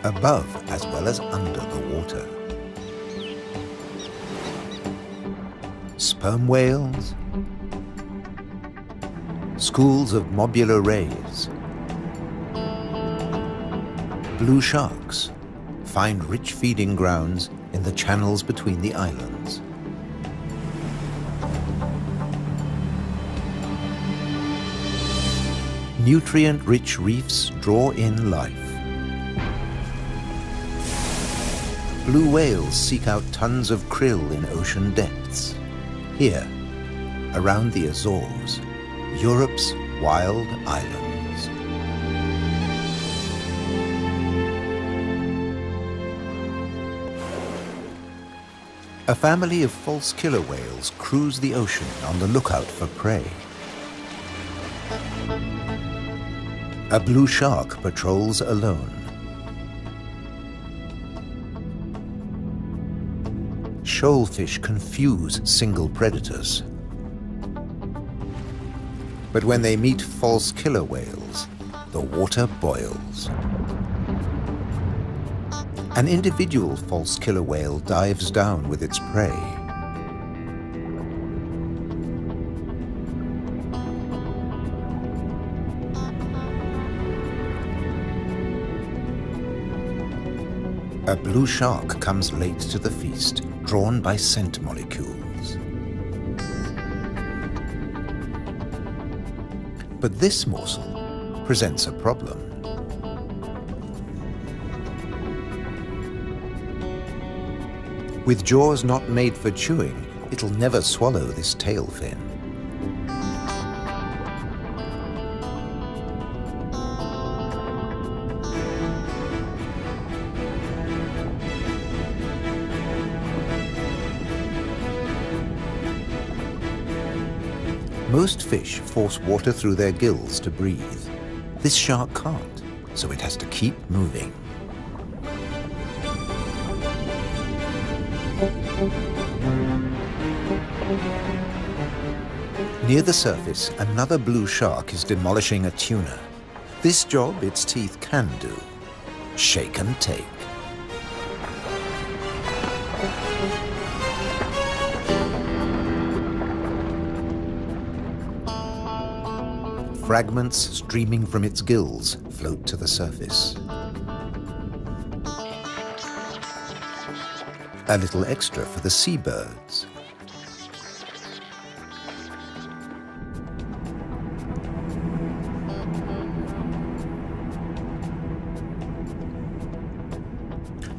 above as well as under the water. Sperm whales, schools of mobular rays, blue sharks find rich feeding grounds in the channels between the islands. Nutrient-rich reefs draw in life. Blue whales seek out tons of krill in ocean depths. Here, around the Azores, Europe's wild islands. A family of false killer whales cruise the ocean on the lookout for prey. A blue shark patrols alone. Shoalfish confuse single predators. But when they meet false killer whales, the water boils. An individual false killer whale dives down with its prey. A blue shark comes late to the feast, drawn by scent molecules. But this morsel presents a problem. With jaws not made for chewing, it'll never swallow this tail fin. Most fish force water through their gills to breathe. This shark can't, so it has to keep moving. Near the surface, another blue shark is demolishing a tuna. This job its teeth can do: shake and take. Fragments streaming from its gills float to the surface. A little extra for the seabirds.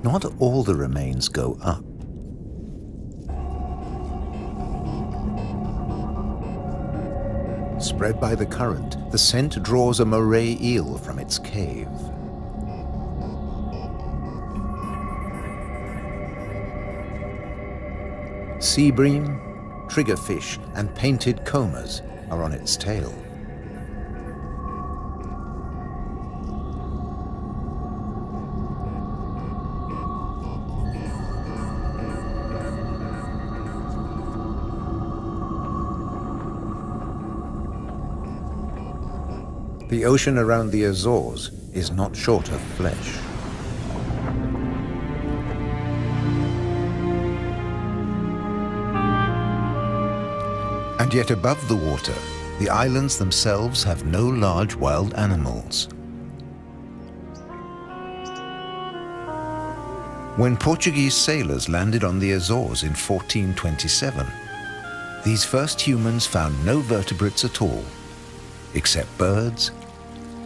Not all the remains go up. Spread by the current, the scent draws a moray eel from its cave. Sea bream, triggerfish, and painted combers are on its tail. The ocean around the Azores is not short of flesh. And yet above the water, the islands themselves have no large wild animals. When Portuguese sailors landed on the Azores in 1427, these first humans found no vertebrates at all, except birds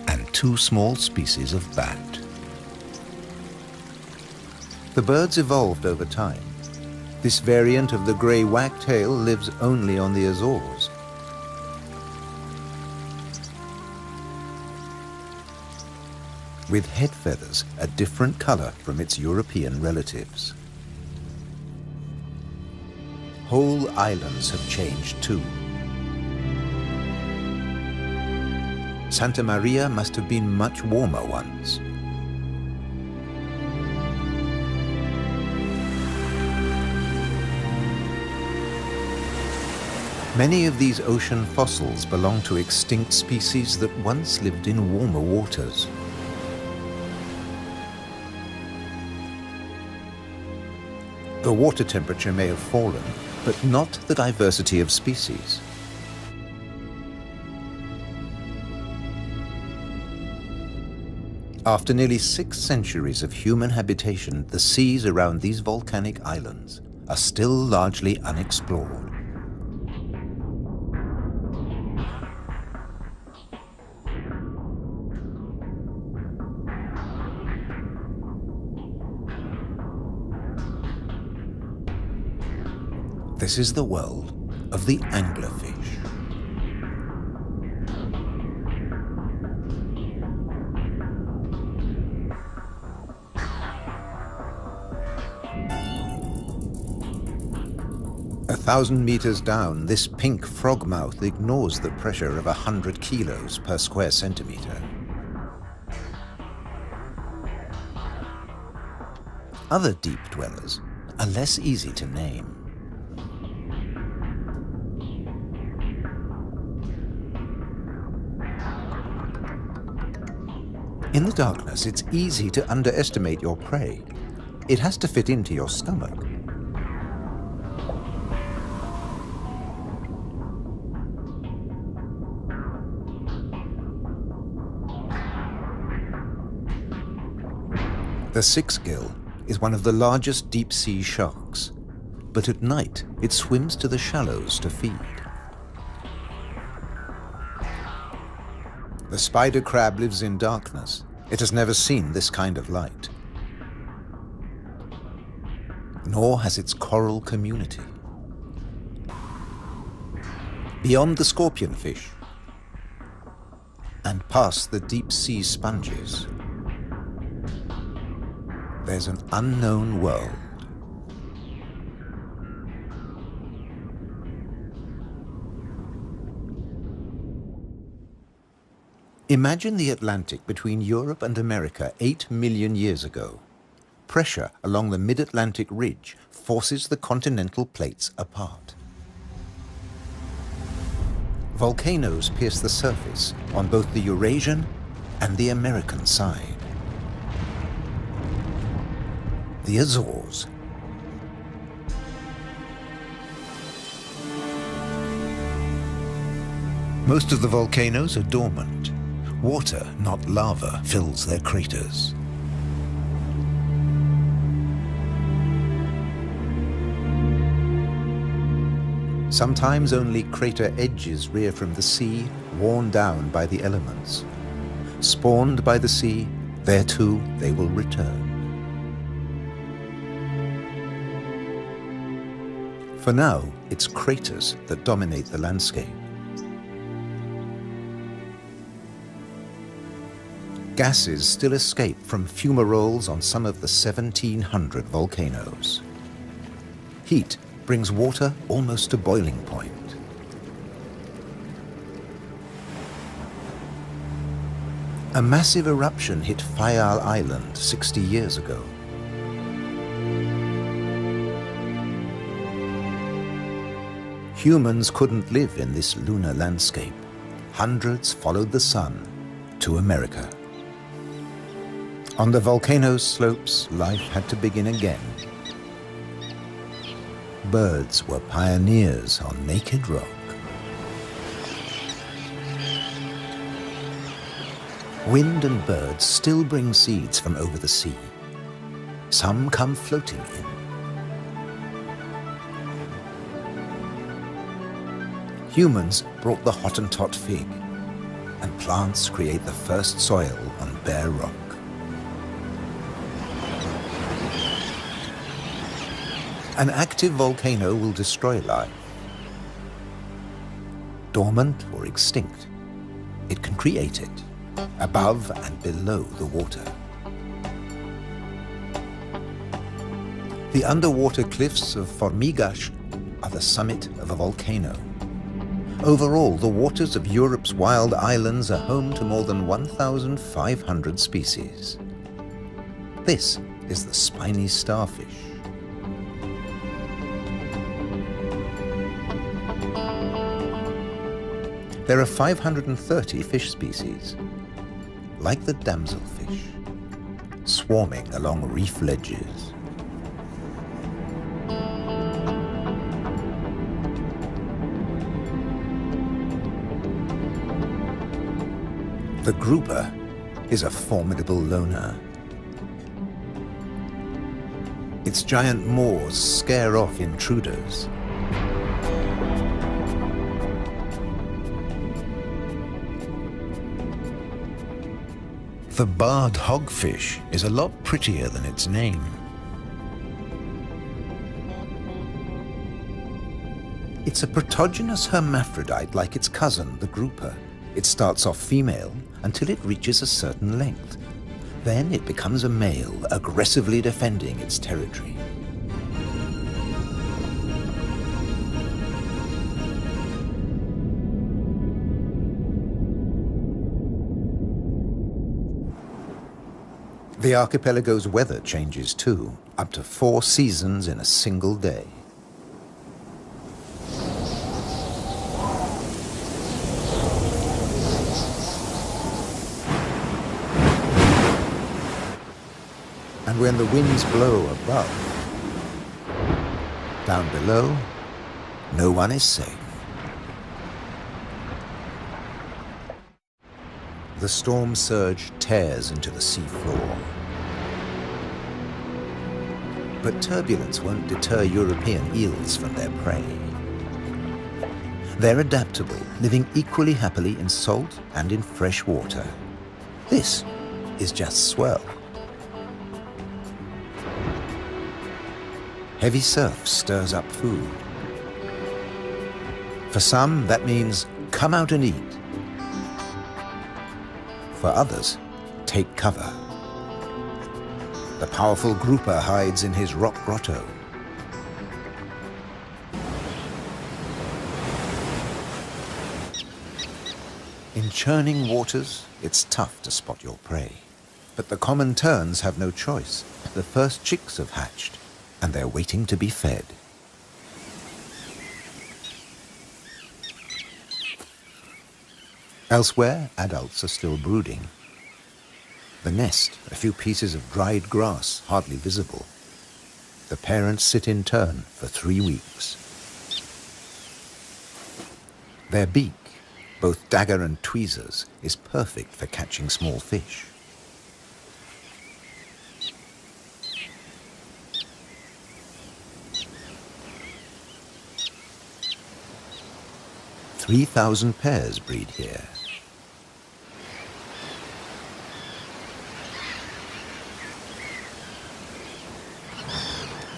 and two small species of bat. The birds evolved over time. This variant of the grey wagtail lives only on the Azores. With head feathers a different color from its European relatives. Whole islands have changed too. Santa Maria must have been much warmer once. Many of these ocean fossils belong to extinct species that once lived in warmer waters. The water temperature may have fallen, but not the diversity of species. After nearly 6 centuries of human habitation, the seas around these volcanic islands are still largely unexplored. This is the world of the anglerfish. A 1,000 meters down, this pink frogmouth ignores the pressure of 100 kilos per square centimeter. Other deep dwellers are less easy to name. In the darkness, it's easy to underestimate your prey. It has to fit into your stomach. The six-gill is one of the largest deep-sea sharks, but at night it swims to the shallows to feed. The spider crab lives in darkness. It has never seen this kind of light. Nor has its coral community. Beyond the scorpionfish and past the deep-sea sponges, there's an unknown world. Imagine the Atlantic between Europe and America 8 million years ago. Pressure along the mid-Atlantic ridge forces the continental plates apart. Volcanoes pierce the surface on both the Eurasian and the American side. The Azores. Most of the volcanoes are dormant. Water, not lava, fills their craters. Sometimes only crater edges rear from the sea, worn down by the elements. Spawned by the sea, there too they will return. For now, it's craters that dominate the landscape. Gases still escape from fumaroles on some of the 1,700 volcanoes. Heat brings water almost to boiling point. A massive eruption hit Fayal Island 60 years ago. Humans couldn't live in this lunar landscape. Hundreds followed the sun to America. On the volcano's slopes, life had to begin again. Birds were pioneers on naked rock. Wind and birds still bring seeds from over the sea. Some come floating in. Humans brought the Hottentot fig, and plants create the first soil on bare rock. An active volcano will destroy life. Dormant or extinct, it can create it, above and below the water. The underwater cliffs of Formigas are the summit of a volcano. Overall, the waters of Europe's wild islands are home to more than 1,500 species. This is the spiny starfish. There are 530 fish species, like the damselfish, swarming along reef ledges. The grouper is a formidable loner. Its giant maws scare off intruders. The barred hogfish is a lot prettier than its name. It's a protogynous hermaphrodite like its cousin, the grouper. It starts off female until it reaches a certain length. Then it becomes a male, aggressively defending its territory. The archipelago's weather changes too, up to 4 seasons in a single day. And when the winds blow above, down below, no one is safe. The storm surge tears into the sea floor. But turbulence won't deter European eels from their prey. They're adaptable, living equally happily in salt and in fresh water. This is just swell. Heavy surf stirs up food. For some, that means come out and eat. For others, take cover. The powerful grouper hides in his rock grotto. In churning waters, it's tough to spot your prey. But the common terns have no choice. The first chicks have hatched, and they're waiting to be fed. Elsewhere, adults are still brooding. The nest, a few pieces of dried grass, hardly visible. The parents sit in turn for 3 weeks. Their beak, both dagger and tweezers, is perfect for catching small fish. "3,000 pairs breed here.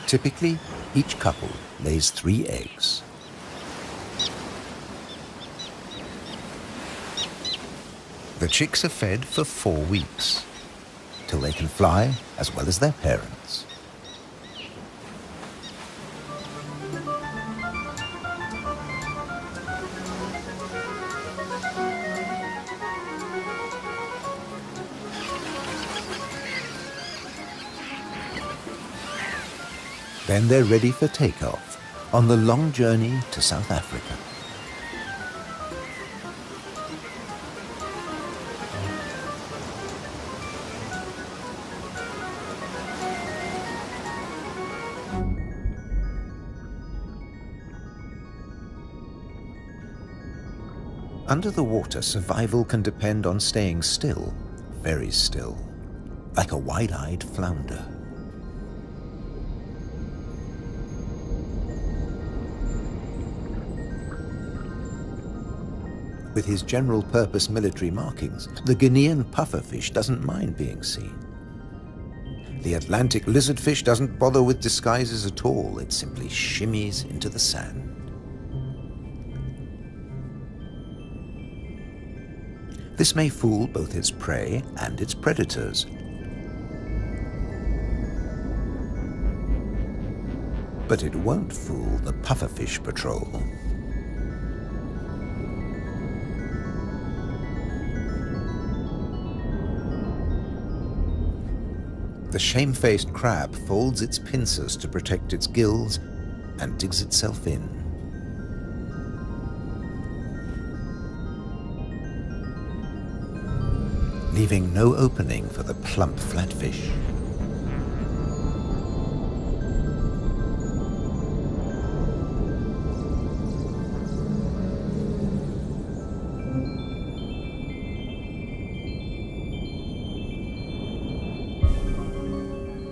Typically, each couple lays 3 eggs. The chicks are fed for 4 weeks, till they can fly as well as their parents. Then they're ready for takeoff on the long journey to South Africa. Under the water, survival can depend on staying still, very still, like a wide-eyed flounder. With his general-purpose military markings, the Guinean pufferfish doesn't mind being seen. The Atlantic lizardfish doesn't bother with disguises at all. It simply shimmies into the sand. This may fool both its prey and its predators. But it won't fool the pufferfish patrol. The shamefaced crab folds its pincers to protect its gills and digs itself in. Leaving no opening for the plump flatfish.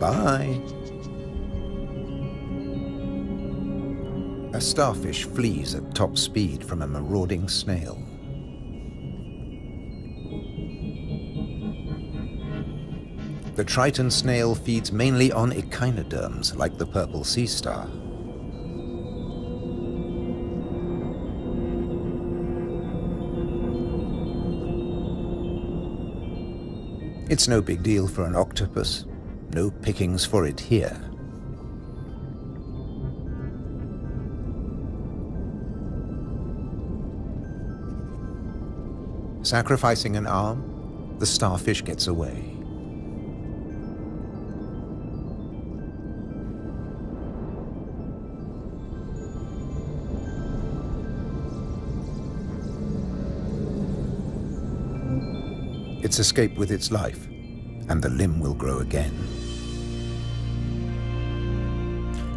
Bye. A starfish flees at top speed from a marauding snail. The Triton snail feeds mainly on echinoderms like the purple sea star. It's no big deal for an octopus. No pickings for it here. Sacrificing an arm, the starfish gets away. It's escaped with its life, and the limb will grow again.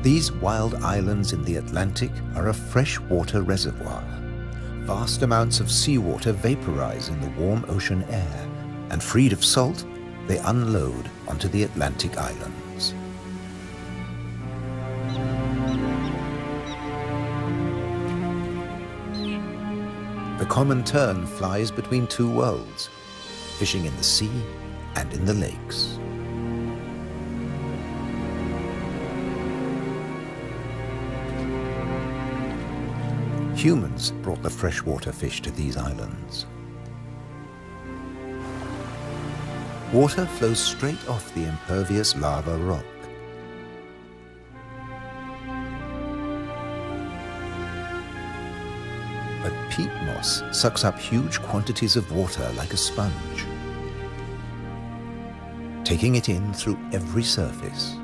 These wild islands in the Atlantic are a freshwater reservoir. Vast amounts of seawater vaporize in the warm ocean air, and freed of salt, they unload onto the Atlantic islands. The common tern flies between two worlds, fishing in the sea and in the lakes. Humans brought the freshwater fish to these islands. Water flows straight off the impervious lava rock. But peat moss sucks up huge quantities of water like a sponge, taking it in through every surface.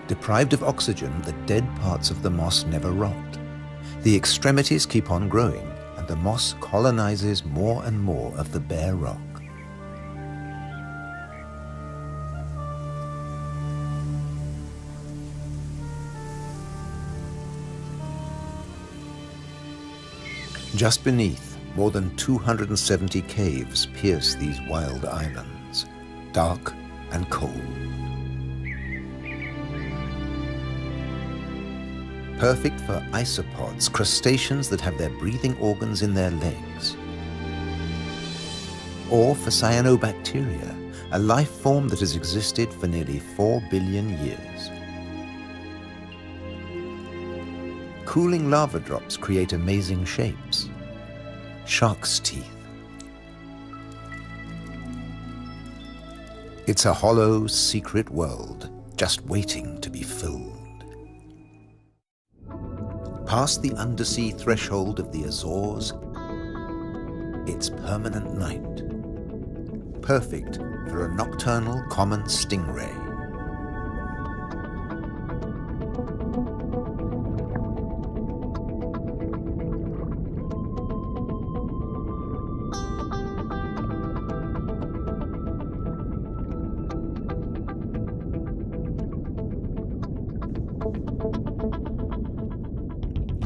Deprived of oxygen, the dead parts of the moss never rot. The extremities keep on growing, and the moss colonizes more and more of the bare rock. Just beneath, more than 270 caves pierce these wild islands, dark and cold. Perfect for isopods, crustaceans that have their breathing organs in their legs. Or for cyanobacteria, a life form that has existed for nearly 4 billion years. Cooling lava drops create amazing shapes. Shark's teeth. It's a hollow, secret world, just waiting to be filled. Past the undersea threshold of the Azores, it's permanent night. Perfect for a nocturnal common stingray.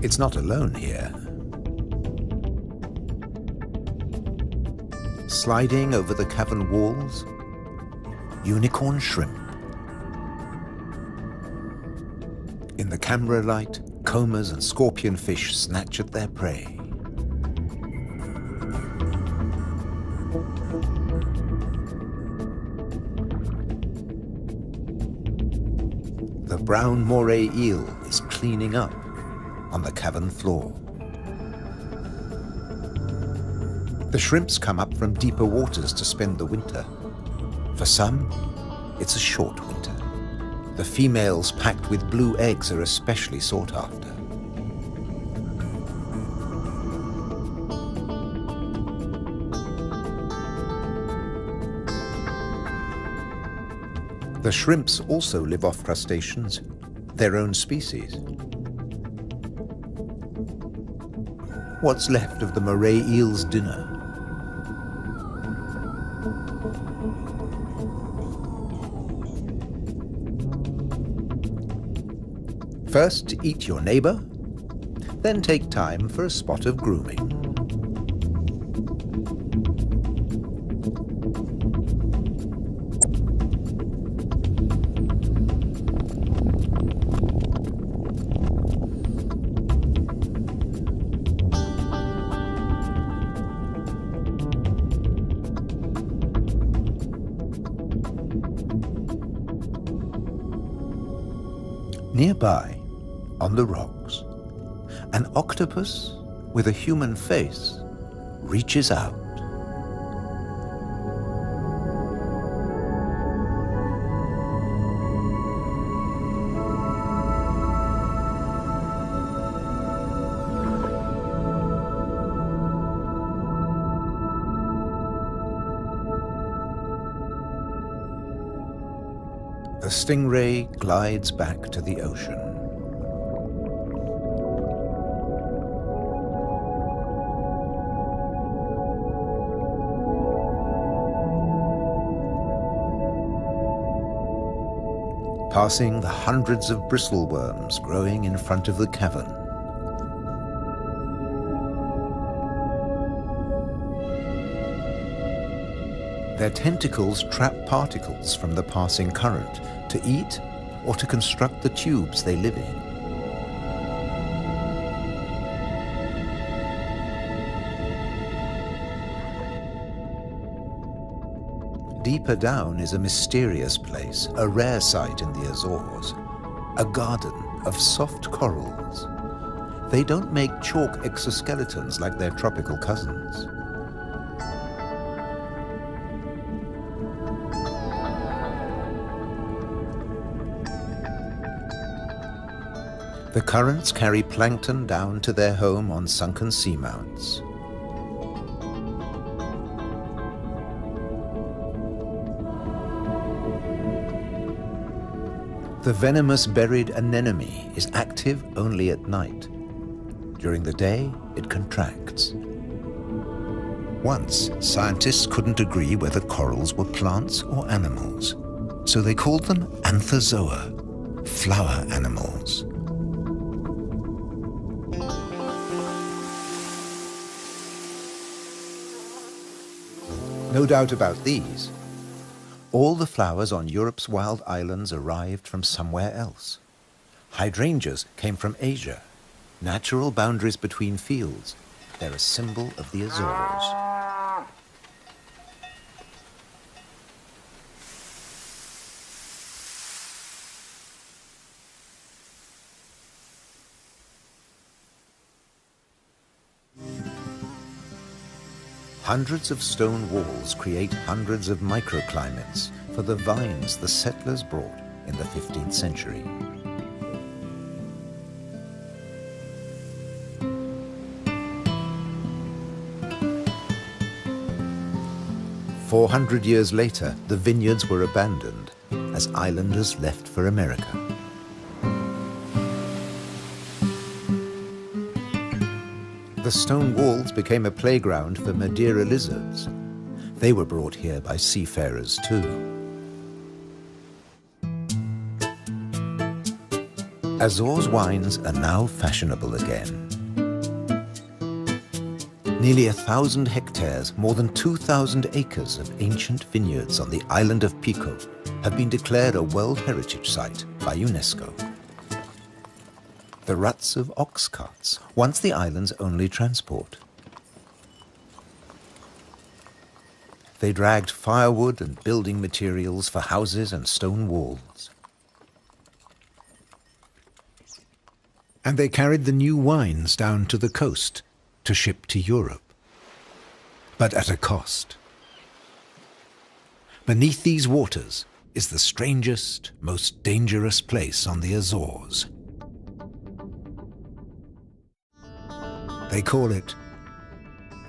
It's not alone here. Sliding over the cavern walls, unicorn shrimp. In the camera light, combers and scorpionfish snatch at their prey. The brown moray eel is cleaning up on the cavern floor. The shrimps come up from deeper waters to spend the winter. For some, it's a short winter. The females packed with blue eggs are especially sought after. The shrimps also live off crustaceans, their own species. What's left of the moray eel's dinner? First, eat your neighbor, then take time for a spot of grooming. Nearby, on the rocks, an octopus with a human face reaches out. The stingray glides back to the ocean. Passing the hundreds of bristleworms growing in front of the cavern. Their tentacles trap particles from the passing current to eat or to construct the tubes they live in. Deeper down is a mysterious place, a rare sight in the Azores, a garden of soft corals. They don't make chalk exoskeletons like their tropical cousins. The currents carry plankton down to their home on sunken seamounts. The venomous buried anemone is active only at night. During the day, it contracts. Once, scientists couldn't agree whether corals were plants or animals, so they called them anthozoa, flower animals. No doubt about these. All the flowers on Europe's wild islands arrived from somewhere else. Hydrangeas came from Asia. Natural boundaries between fields. They're a symbol of the Azores. Hundreds of stone walls create hundreds of microclimates for the vines the settlers brought in the 15th century. "400 years later, the vineyards were abandoned as islanders left for America. The stone walls became a playground for Madeira lizards. They were brought here by seafarers too. Azores wines are now fashionable again. Nearly 1,000 hectares, more than 2,000 acres of ancient vineyards on the island of Pico have been declared a World Heritage Site by UNESCO. The ruts of ox carts, once the island's only transport. They dragged firewood and building materials for houses and stone walls. And they carried the new wines down to the coast to ship to Europe. But at a cost. Beneath these waters is the strangest, most dangerous place on the Azores. They call it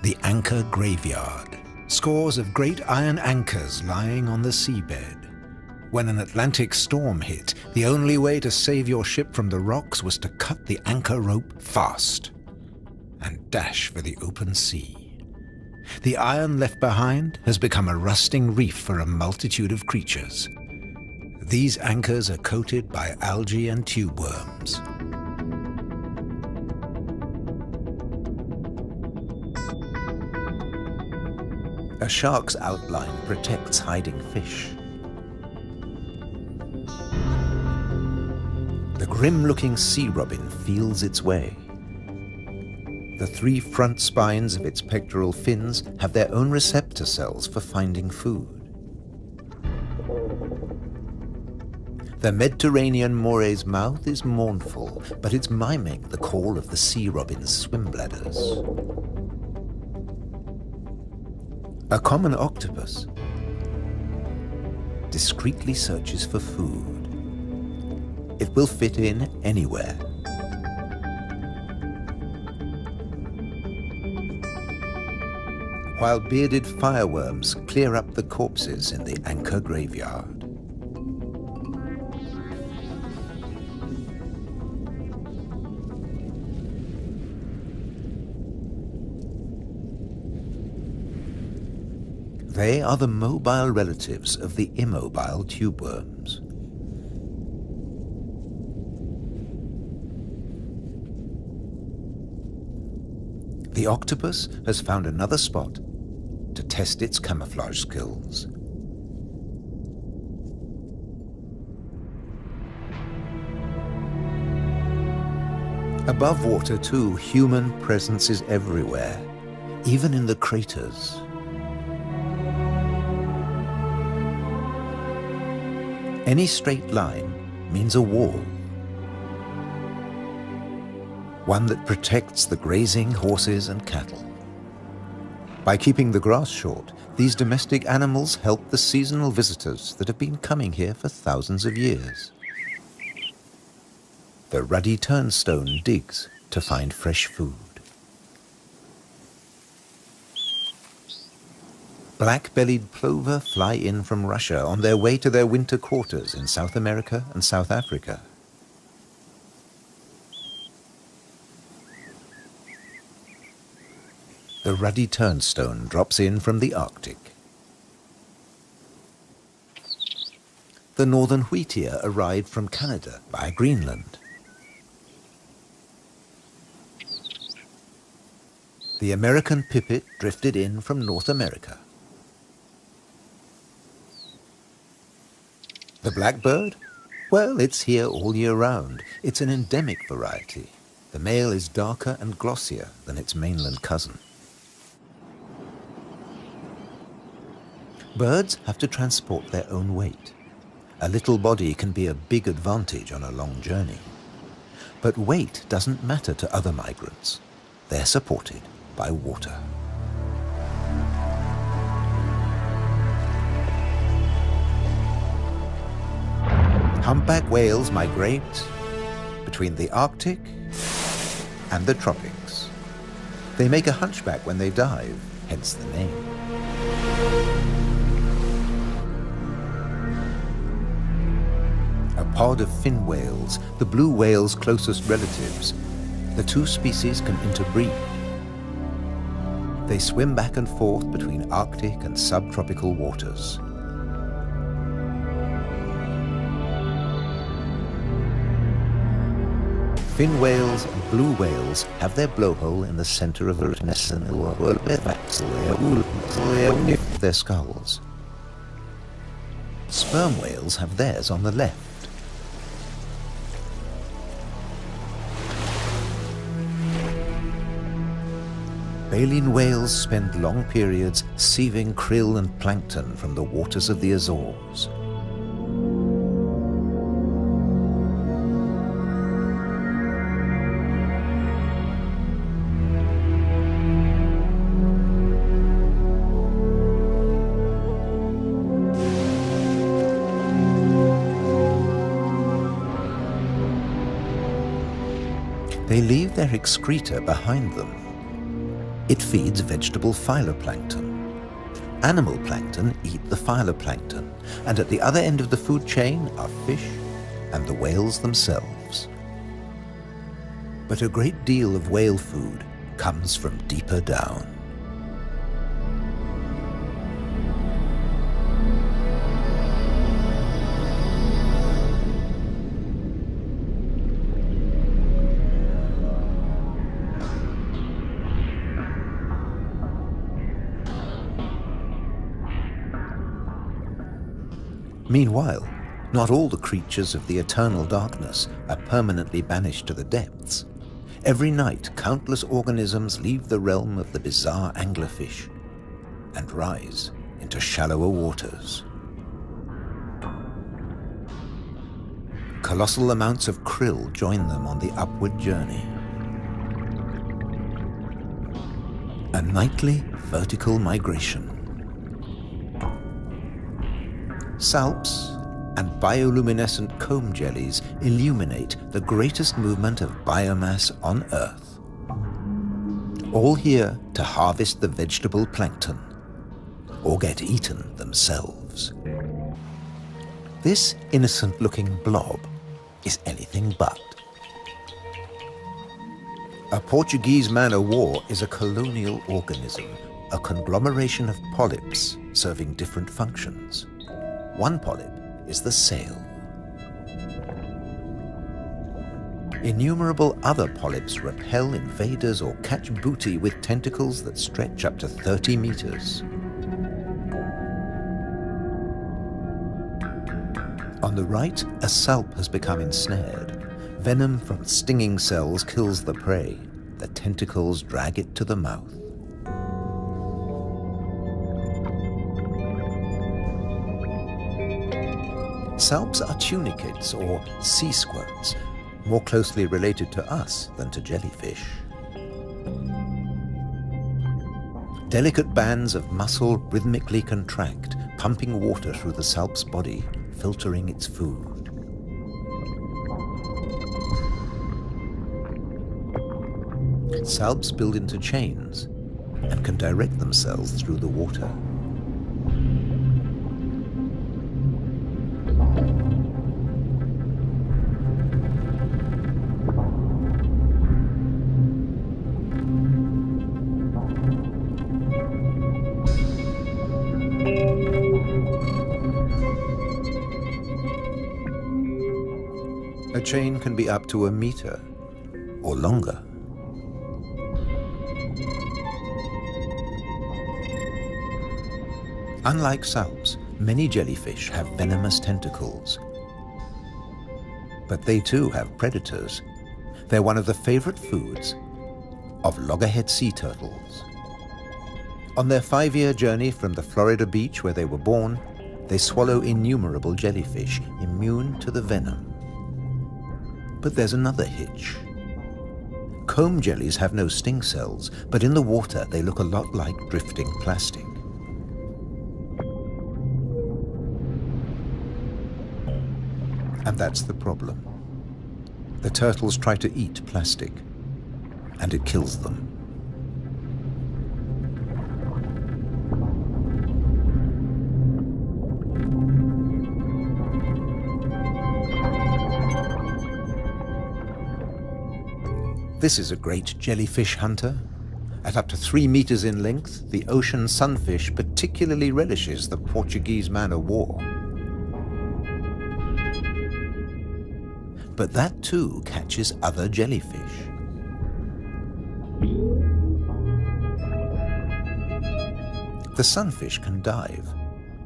the Anchor Graveyard. Scores of great iron anchors lying on the seabed. When an Atlantic storm hit, the only way to save your ship from the rocks was to cut the anchor rope fast and dash for the open sea. The iron left behind has become a rusting reef for a multitude of creatures. These anchors are coated by algae and tube worms. A shark's outline protects hiding fish. The grim-looking sea robin feels its way. The 3 front spines of its pectoral fins have their own receptor cells for finding food. The Mediterranean mooray's mouth is mournful, but it's miming the call of the sea robin's swim bladders. A common octopus discreetly searches for food. It will fit in anywhere. While bearded fireworms clear up the corpses in the anchor graveyard. They are the mobile relatives of the immobile tube worms. The octopus has found another spot to test its camouflage skills. Above water, too, human presence is everywhere, even in the craters. Any straight line means a wall, one that protects the grazing horses and cattle. By keeping the grass short, these domestic animals help the seasonal visitors that have been coming here for thousands of years. The ruddy turnstone digs to find fresh food. Black-bellied plover fly in from Russia on their way to their winter quarters in South America and South Africa. The ruddy turnstone drops in from the Arctic. The northern wheatear arrived from Canada via Greenland. The American pipit drifted in from North America. The blackbird? Well, it's here all year round. It's an endemic variety. The male is darker and glossier than its mainland cousin. Birds have to transport their own weight. A little body can be a big advantage on a long journey. But weight doesn't matter to other migrants. They're supported by water. Humpback whales migrate between the Arctic and the tropics. They make a hunchback when they dive, hence the name. A pod of fin whales, the blue whale's closest relatives, the two species can interbreed. They swim back and forth between Arctic and subtropical waters. Fin whales and blue whales have their blowhole in the center of their skulls. Sperm whales have theirs on the left. Baleen whales spend long periods sieving krill and plankton from the waters of the Azores. They leave their excreta behind them. It feeds vegetable phytoplankton. Animal plankton eat the phytoplankton, and at the other end of the food chain are fish and the whales themselves. But a great deal of whale food comes from deeper down. Meanwhile, not all the creatures of the eternal darkness are permanently banished to the depths. Every night, countless organisms leave the realm of the bizarre anglerfish and rise into shallower waters. Colossal amounts of krill join them on the upward journey. A nightly vertical migration. Salps and bioluminescent comb jellies illuminate the greatest movement of biomass on Earth. All here to harvest the vegetable plankton or get eaten themselves. This innocent-looking blob is anything but. A Portuguese man-o'-war is a colonial organism, a conglomeration of polyps serving different functions. One polyp is the sail. Innumerable other polyps repel invaders or catch booty with tentacles that stretch up to 30 meters. On the right, a salp has become ensnared. Venom from stinging cells kills the prey. The tentacles drag it to the mouth. Salps are tunicates or sea squirts, more closely related to us than to jellyfish. Delicate bands of muscle rhythmically contract, pumping water through the salp's body, filtering its food. Salps build into chains and can direct themselves through the water. A chain can be up to a meter or longer. Unlike salps, many jellyfish have venomous tentacles. But they too have predators. They're one of the favorite foods of loggerhead sea turtles. On their 5-year journey from the Florida beach where they were born, they swallow innumerable jellyfish immune to the venom. But there's another hitch. Comb jellies have no sting cells, but in the water they look a lot like drifting plastic. And that's the problem. The turtles try to eat plastic, and it kills them. This is a great jellyfish hunter. At up to 3 meters in length, the ocean sunfish particularly relishes the Portuguese man-o'-war. But that too catches other jellyfish. The sunfish can dive.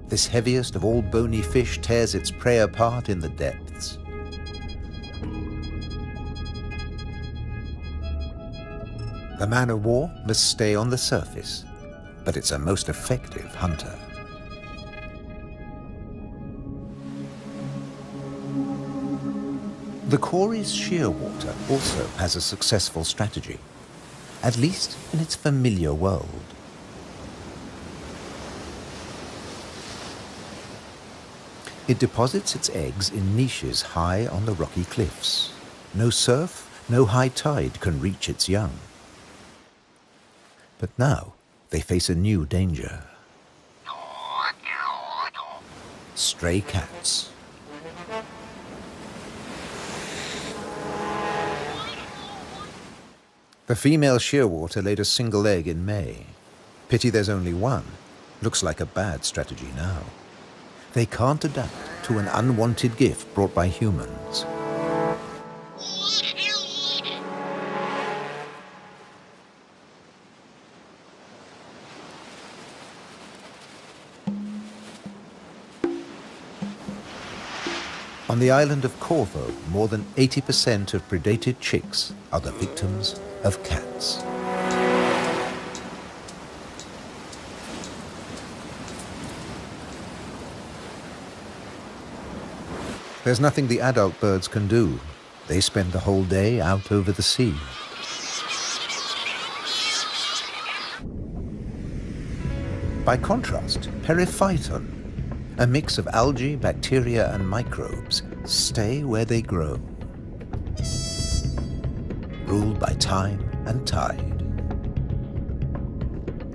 This heaviest of all bony fish tears its prey apart in the depths. The man-o'-war must stay on the surface, but it's a most effective hunter. The Cory's shearwater also has a successful strategy, at least in its familiar world. It deposits its eggs in niches high on the rocky cliffs. No surf, no high tide can reach its young. But now they face a new danger. Stray cats. The female shearwater laid a single egg in May. Pity there's only one. Looks like a bad strategy now. They can't adapt to an unwanted gift brought by humans. On the island of Corvo, more than 80% of predated chicks are the victims of cats. There's nothing the adult birds can do. They spend the whole day out over the sea. By contrast, periphyton, a mix of algae, bacteria, and microbes, stay where they grow, ruled by time and tide.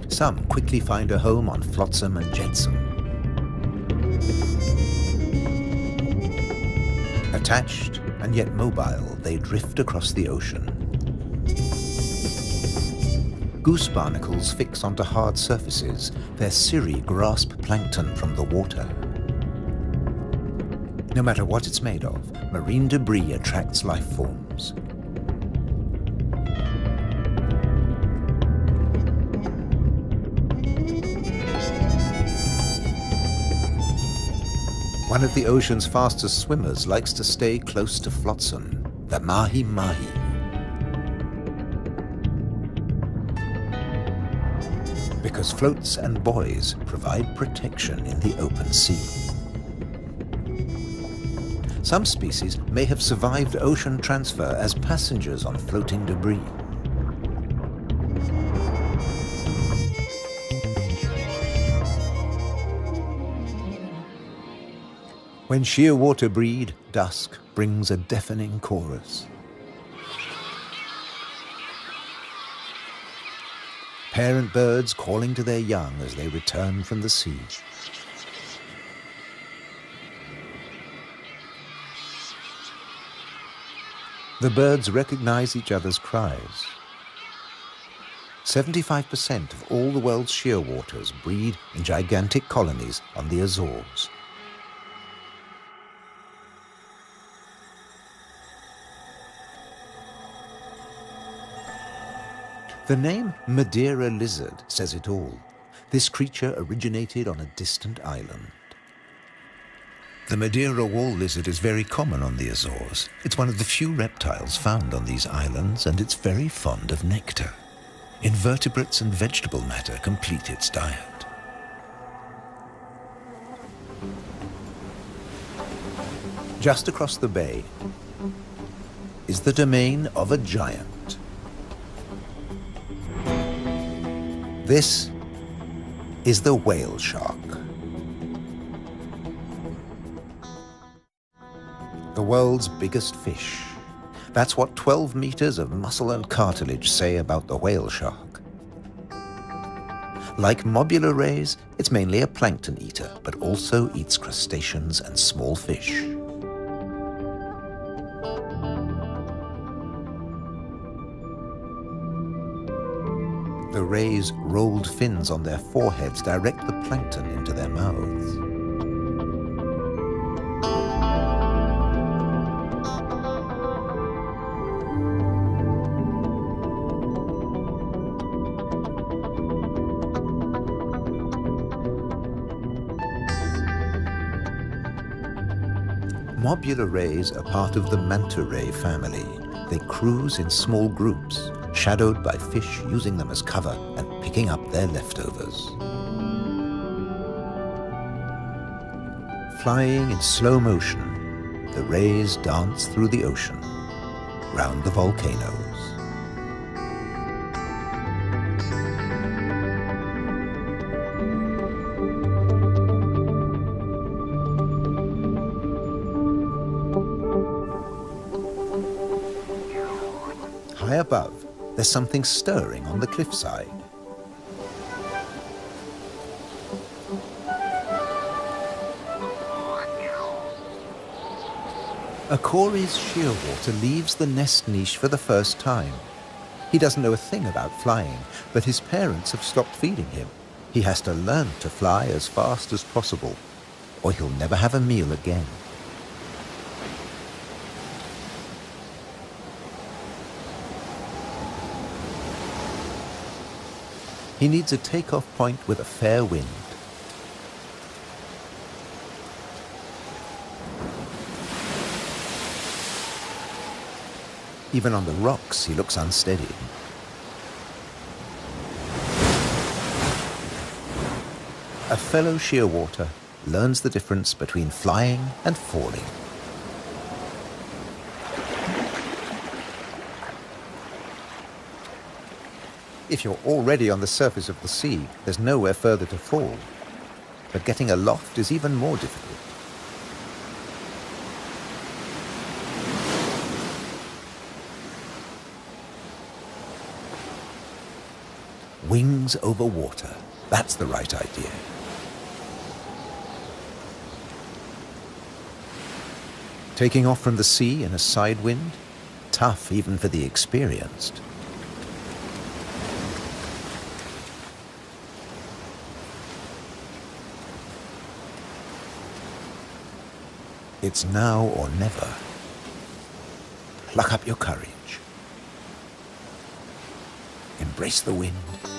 Some quickly find a home on flotsam and jetsam. Attached and yet mobile, they drift across the ocean. Goose barnacles fix onto hard surfaces. Their cirri grasp plankton from the water. No matter what it's made of, marine debris attracts life forms. One of the ocean's fastest swimmers likes to stay close to flotsam, the mahi-mahi. Because floats and buoys provide protection in the open sea. Some species may have survived ocean transfer as passengers on floating debris. When shearwater breed, dusk brings a deafening chorus. Parent birds calling to their young as they return from the sea. The birds recognize each other's cries. 75% of all the world's shearwaters breed in gigantic colonies on the Azores. The name Madeira lizard says it all. This creature originated on a distant island. The Madeira wall lizard is very common on the Azores. It's one of the few reptiles found on these islands, and it's very fond of nectar. Invertebrates and vegetable matter complete its diet. Just across the bay is the domain of a giant. This is the whale shark. The world's biggest fish. That's what 12 meters of muscle and cartilage say about the whale shark. Like mobula rays, it's mainly a plankton eater, but also eats crustaceans and small fish. The rays' rolled fins on their foreheads direct the plankton into their mouths. Mobula rays are part of the manta ray family. They cruise in small groups, shadowed by fish using them as cover and picking up their leftovers. Flying in slow motion, the rays dance through the ocean, round the volcanoes. High above, there's something stirring on the cliffside. A Cory's shearwater leaves the nest niche for the first time. He doesn't know a thing about flying, but his parents have stopped feeding him. He has to learn to fly as fast as possible, or he'll never have a meal again. He needs a takeoff point with a fair wind. Even on the rocks, he looks unsteady. A fellow shearwater learns the difference between flying and falling. If you're already on the surface of the sea, there's nowhere further to fall. But getting aloft is even more difficult. Wings over water. That's the right idea. Taking off from the sea in a side wind? Tough even for the experienced. It's now or never. Pluck up your courage. Embrace the wind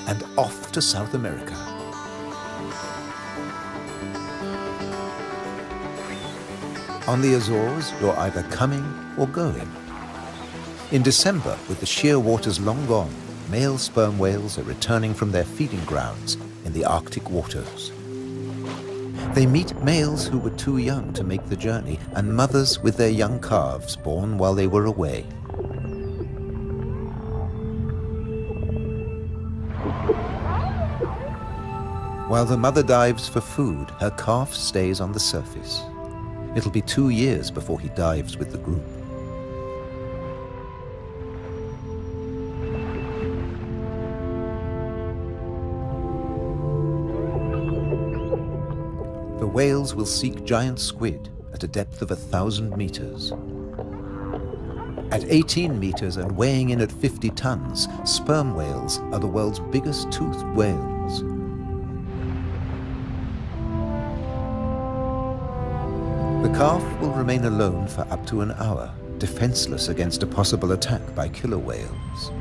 and off to South America. On the Azores, you're either coming or going. In December, with the sheer waters long gone, male sperm whales are returning from their feeding grounds in the Arctic waters. They meet males who were too young to make the journey and mothers with their young calves born while they were away. While the mother dives for food, her calf stays on the surface. It'll be 2 years before he dives with the group. The whales will seek giant squid at a depth of 1,000 meters. At 18 meters and weighing in at 50 tons, sperm whales are the world's biggest toothed whales. The calf will remain alone for up to an hour, defenseless against a possible attack by killer whales.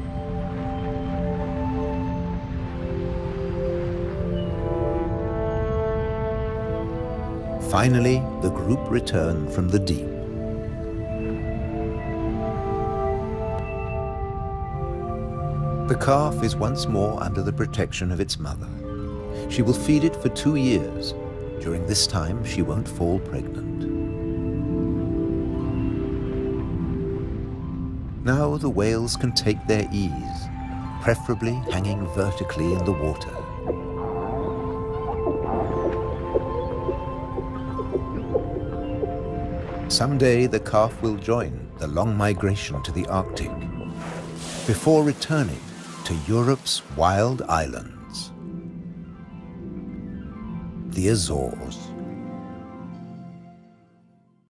Finally, the group return from the deep. The calf is once more under the protection of its mother. She will feed it for 2 years. During this time, she won't fall pregnant. Now the whales can take their ease, preferably hanging vertically in the water. Someday the calf will join the long migration to the Arctic, before returning to Europe's wild islands, the Azores.